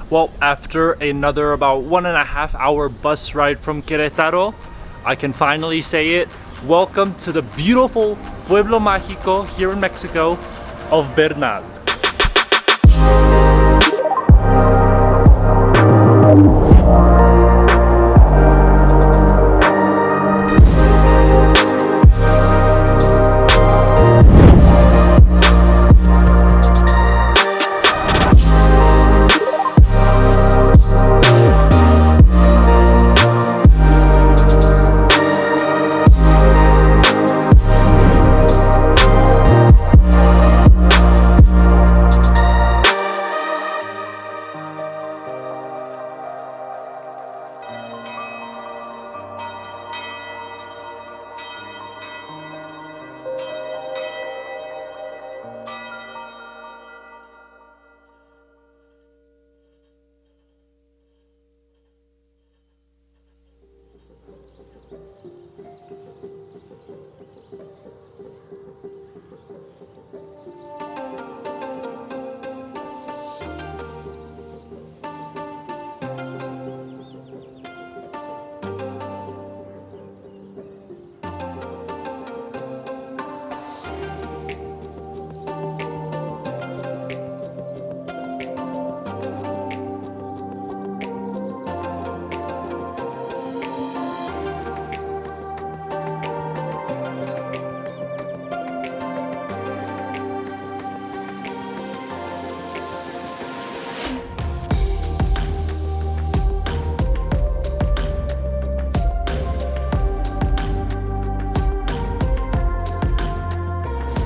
Well, after another about 1.5 hour bus ride from Querétaro, I can finally say it. Welcome to the beautiful Pueblo Mágico here in Mexico of Bernal.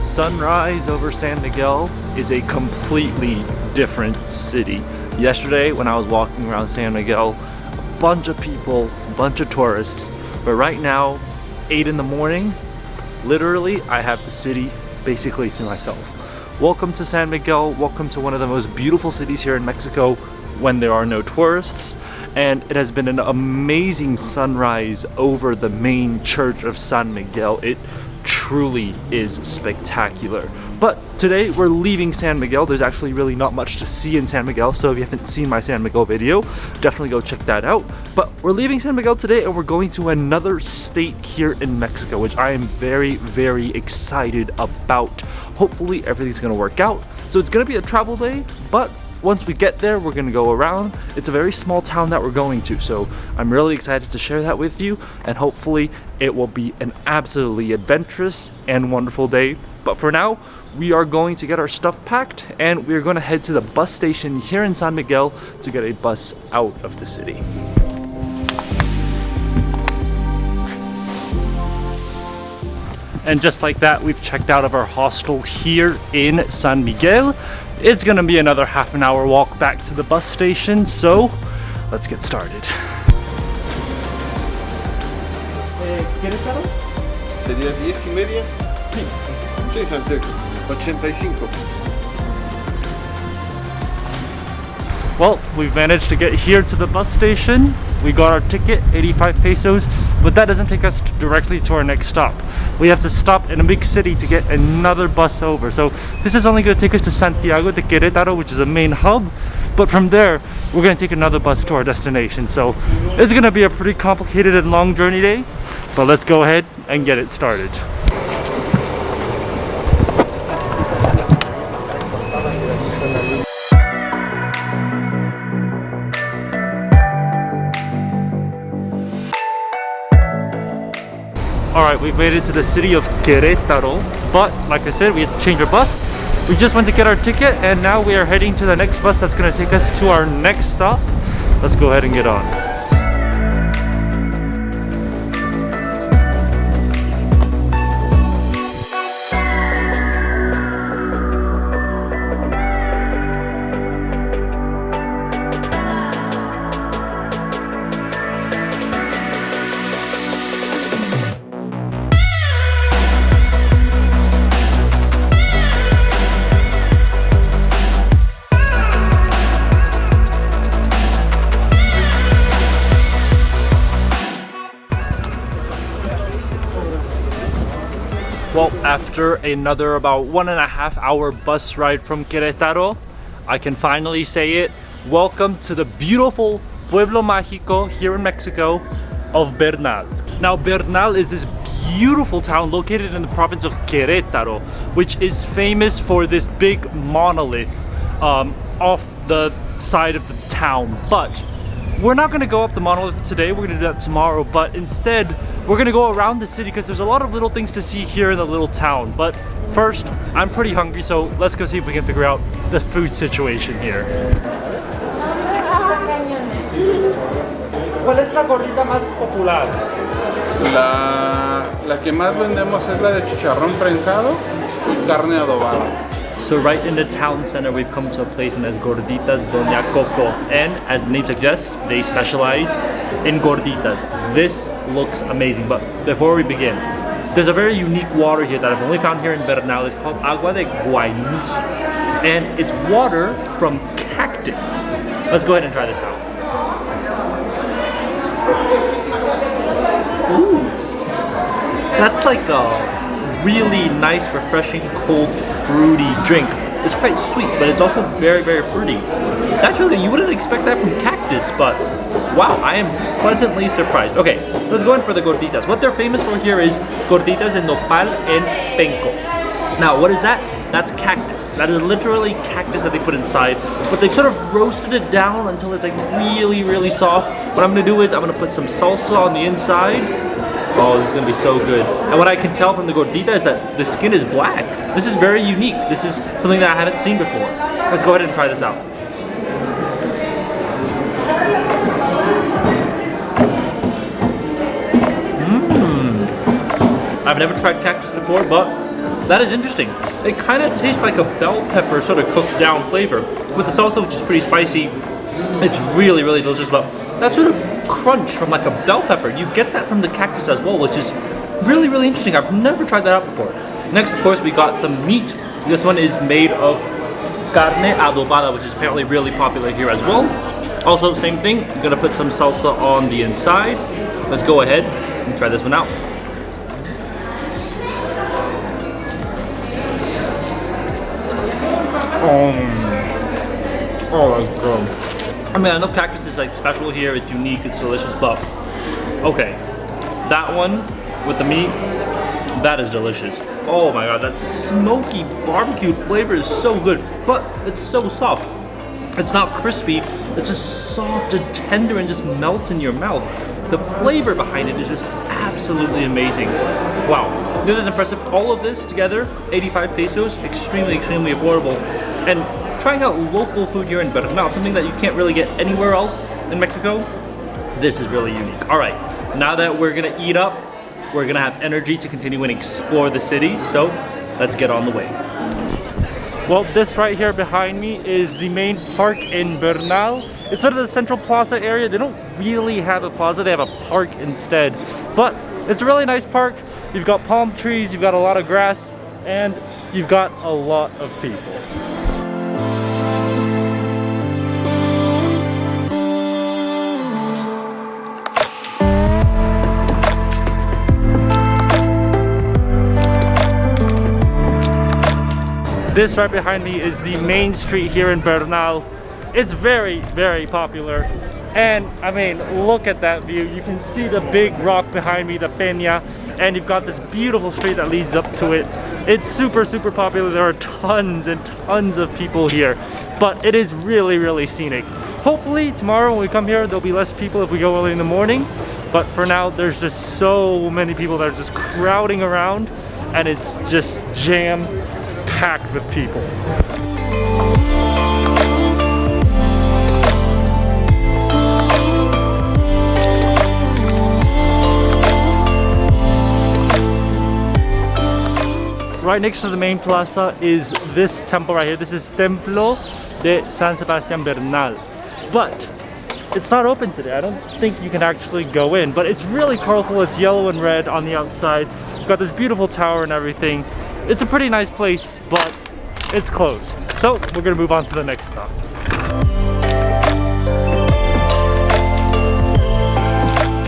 Sunrise over San Miguel is a completely different city. Yesterday when I was walking around San Miguel, a bunch of people, a bunch of tourists, but right now, 8 in the morning, literally I have the city basically to myself. Welcome to San Miguel, welcome to one of the most beautiful cities here in Mexico when there are no tourists, and it has been an amazing sunrise over the main church of San Miguel. It truly is spectacular. But today we're leaving San Miguel. There's actually really not much to see in San Miguel, so if you haven't seen my San Miguel video, definitely go check that out. But we're leaving San Miguel today and we're going to another state here in Mexico, which I am very, very excited about. Hopefully everything's gonna work out. So it's gonna be a travel day, but once we get there, we're gonna go around. It's a very small town that we're going to, so I'm really excited to share that with you, and hopefully it will be an absolutely adventurous and wonderful day. But for now, we are going to get our stuff packed, and we're gonna head to the bus station here in San Miguel to get a bus out of the city. And just like that, we've checked out of our hostel here in San Miguel. It's gonna be another half an hour walk back to the bus station, so let's get started. ¿Querétaro? Sería 10:30. Sí. Sí, Santiago. 85. Well, we've managed to get here to the bus station. We got our ticket, 85 pesos, but that doesn't take us directly to our next stop. We have to stop in a big city to get another bus over. So this is only going to take us to Santiago de Querétaro, which is a main hub. But from there, we're going to take another bus to our destination. So it's going to be a pretty complicated and long journey day, but let's go ahead and get it started. Alright, we've made it to the city of Querétaro, but like I said, we had to change our bus. We just went to get our ticket and now we are heading to the next bus that's going to take us to our next stop. Let's go ahead and get on. Well, after another about 1.5 hour bus ride from Querétaro, I can finally say it. Welcome to the beautiful Pueblo Mágico here in Mexico of Bernal. Now Bernal is this beautiful town located in the province of Querétaro, which is famous for this big monolith off the side of the town. But we're not going to go up the monolith today, we're going to do that tomorrow, but instead we're going to go around the city because there's a lot of little things to see here in the little town. But first, I'm pretty hungry, so let's go see if we can figure out the food situation here. ¿Cuál es la gordita más popular? La que más vendemos es la de chicharrón prensado y carne adobada. So right in the town center, we've come to a place known as Gorditas Doña Coco, and as the name suggests, they specialize in gorditas. This looks amazing, but before we begin, there's a very unique water here that I've only found here in Bernal. It's called Agua De Guaines, and it's water from cactus. Let's go ahead and try this out. Ooh, that's like a really nice, refreshing, cold, fruity drink. It's quite sweet, but it's also very, very fruity. That's really, you wouldn't expect that from cactus, but wow, I am pleasantly surprised. Okay, let's go in for the gorditas. What they're famous for here is gorditas de nopal and penco. Now, what is that? That's cactus. That is literally cactus that they put inside, but they've sort of roasted it down until it's like really, really soft. What I'm gonna do is I'm gonna put some salsa on the inside. Oh, this is gonna be so good. And what I can tell from the gordita is that the skin is black. This is very unique. This is something that I haven't seen before. Let's go ahead and try this out. I've never tried cactus before, but that is interesting. It kind of tastes like a bell pepper sort of cooked down flavor. With the salsa, which is pretty spicy, it's really, really delicious, but that sort of crunch from like a bell pepper, you get that from the cactus as well, which is really, really interesting. I've never tried that out before. Next, of course, we got some meat. This one is made of carne adobada, which is apparently really popular here as well. Also, same thing, I'm gonna put some salsa on the inside. Let's go ahead and try this one out. Oh, that's good. I mean, I know cactus is like special here, it's unique, it's delicious, but okay. That one with the meat, that is delicious. Oh my god, that smoky barbecue flavor is so good, but it's so soft. It's not crispy, it's just soft and tender and just melts in your mouth. The flavor behind it is just absolutely amazing. Wow, this is impressive. All of this together, 85 pesos, extremely, extremely affordable. And trying out local food here in Bernal, something that you can't really get anywhere else in Mexico, this is really unique. All right, now that we're gonna eat up, we're gonna have energy to continue and explore the city, so let's get on the way. Well, this right here behind me is the main park in Bernal. It's sort of the central plaza area. They don't really have a plaza, they have a park instead. But it's a really nice park. You've got palm trees, you've got a lot of grass, and you've got a lot of people. This right behind me is the main street here in Bernal. It's very, very popular. And I mean, look at that view. You can see the big rock behind me, the Peña, and you've got this beautiful street that leads up to it. It's super, super popular. There are tons and tons of people here, but it is really, really scenic. Hopefully tomorrow when we come here, there'll be less people if we go early in the morning. But for now, there's just so many people that are just crowding around, and it's just jam-packed with people. Right next to the main plaza is this temple right here. This is Templo de San Sebastián Bernal. But it's not open today. I don't think you can actually go in, but it's really colorful. It's yellow and red on the outside. You've got this beautiful tower and everything. It's a pretty nice place, but it's closed. So we're gonna move on to the next stop.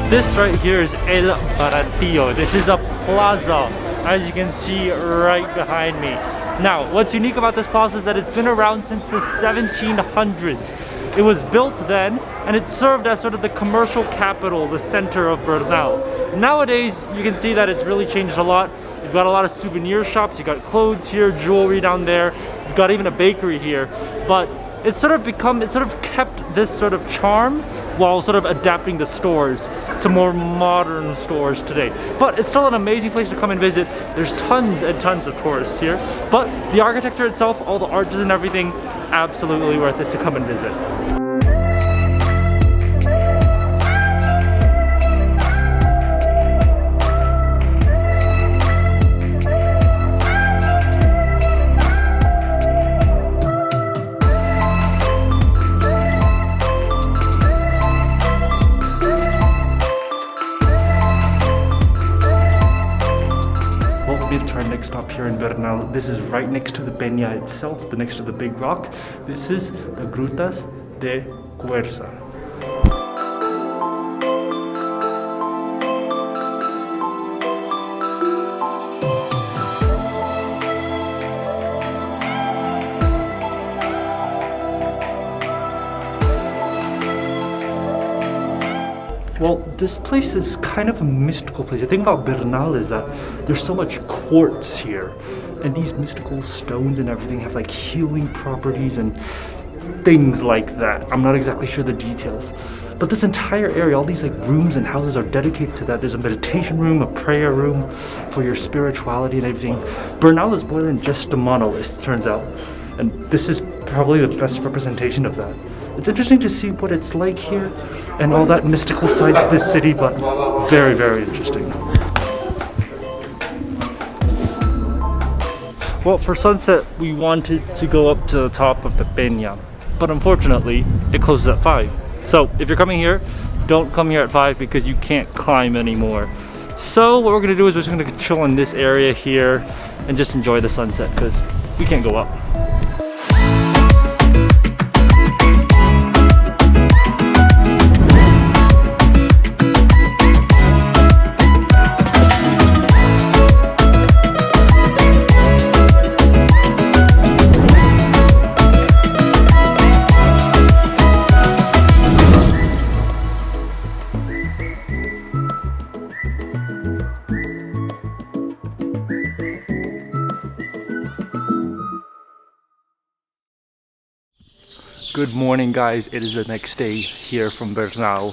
This right here is El Paratio. This is a plaza, as you can see right behind me. Now, what's unique about this plaza is that it's been around since the 1700s. It was built then, and it served as sort of the commercial capital, the center of Bernal. Nowadays, you can see that it's really changed a lot. You've got a lot of souvenir shops, you got clothes here, jewelry down there, you've got even a bakery here. But it's sort of kept this sort of charm while sort of adapting the stores to more modern stores today. But it's still an amazing place to come and visit. There's tons and tons of tourists here. But the architecture itself, all the arches and everything, absolutely worth it to come and visit. To our next stop here in Bernal. This is right next to the Peña itself, next to the big rock. This is the Gorditas de Guaines. Well, this place is kind of a mystical place. The thing about Bernal is that there's so much quartz here, and these mystical stones and everything have like healing properties and things like that. I'm not exactly sure the details, but this entire area, all these like rooms and houses are dedicated to that. There's a meditation room, a prayer room for your spirituality and everything. Bernal is more than just a monolith, turns out, and this is probably the best representation of that. It's interesting to see what it's like here and all that mystical side to this city, but very, very interesting. Well, for sunset, we wanted to go up to the top of the Peña, but unfortunately, it closes at 5. So if you're coming here, don't come here at 5 because you can't climb anymore. So what we're gonna do is we're just gonna chill in this area here and just enjoy the sunset because we can't go up. Good morning, guys. It is the next day here from Bernal.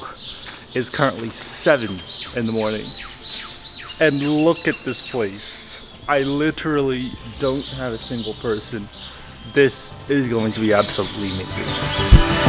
It's currently 7 in the morning. And look at this place. I literally don't have a single person. This is going to be absolutely amazing.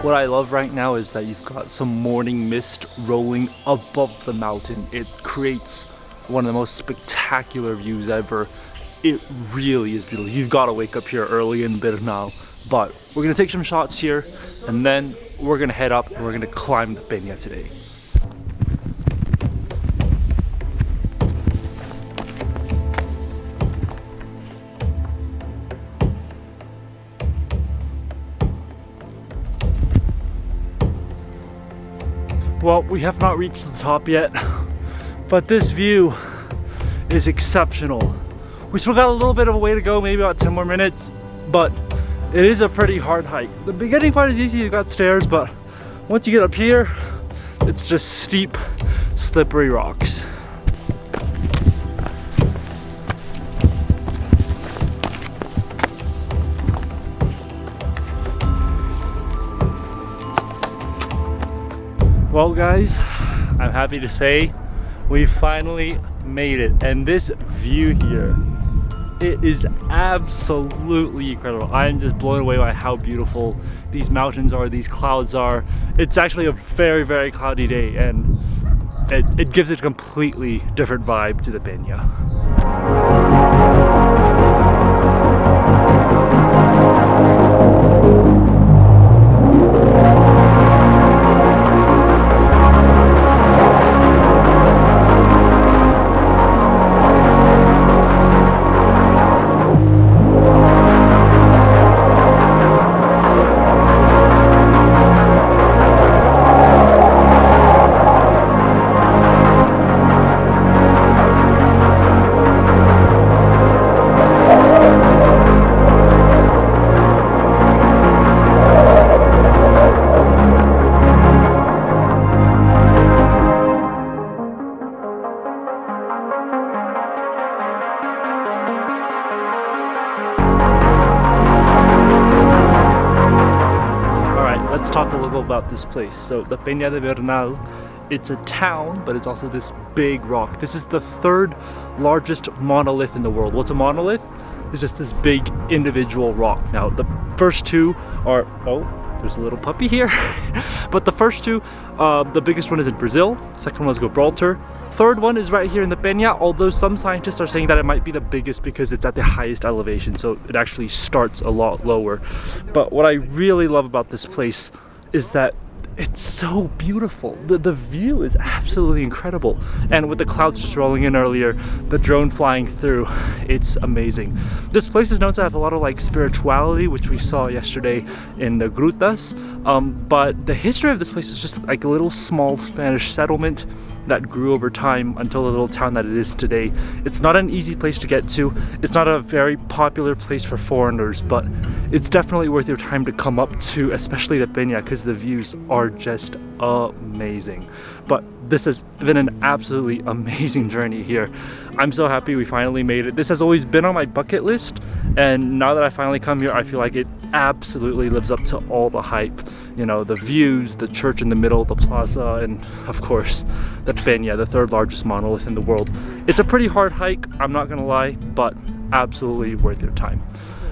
What I love right now is that you've got some morning mist rolling above the mountain. It creates one of the most spectacular views ever. It really is beautiful. You've got to wake up here early in Bernal. But we're gonna take some shots here and then we're gonna head up and we're gonna climb the Peña today. Well, we have not reached the top yet, but this view is exceptional. We still got a little bit of a way to go, maybe about 10 more minutes, but it is a pretty hard hike. The beginning part is easy, you got stairs, but once you get up here, it's just steep, slippery rocks. Well guys, I'm happy to say we finally made it, and this view here, it is absolutely incredible. I am just blown away by how beautiful these mountains are, these clouds are. It's actually a very, very cloudy day, and it gives it a completely different vibe to the Peña. about this place. So the Peña de Bernal, it's a town, but it's also this big rock. This is the third largest monolith in the world. What's a monolith? It's just this big individual rock. Now the first two are, oh, there's a little puppy here. But the first two, the biggest one is in Brazil, second one is Gibraltar. Third one is right here in the Peña, although some scientists are saying that it might be the biggest because it's at the highest elevation, so it actually starts a lot lower. But what I really love about this place is that it's so beautiful. The view is absolutely incredible. And with the clouds just rolling in earlier, the drone flying through, it's amazing. This place is known to have a lot of like spirituality, which we saw yesterday in the Gorditas. But the history of this place is just like a little small Spanish settlement that grew over time until the little town that it is today. It's not an easy place to get to. It's not a very popular place for foreigners, but it's definitely worth your time to come up to, especially the Peña, because the views are just amazing. But this has been an absolutely amazing journey here. I'm so happy we finally made it. This has always been on my bucket list, and now that I finally come here, I feel like it absolutely lives up to all the hype. You know, the views, the church in the middle, the plaza, and of course the Peña, the third largest monolith in the world. It's a pretty hard hike, I'm not gonna lie, but absolutely worth your time.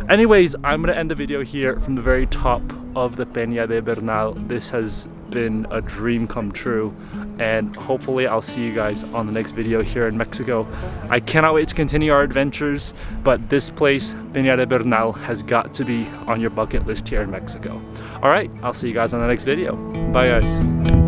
Anyways, I'm gonna end the video here from the very top of the Peña de Bernal. This has been a dream come true, and hopefully I'll see you guys on the next video here in Mexico. I cannot wait to continue our adventures, but this place, Peña de Bernal, has got to be on your bucket list here in Mexico. All right, I'll see you guys on the next video. Bye guys.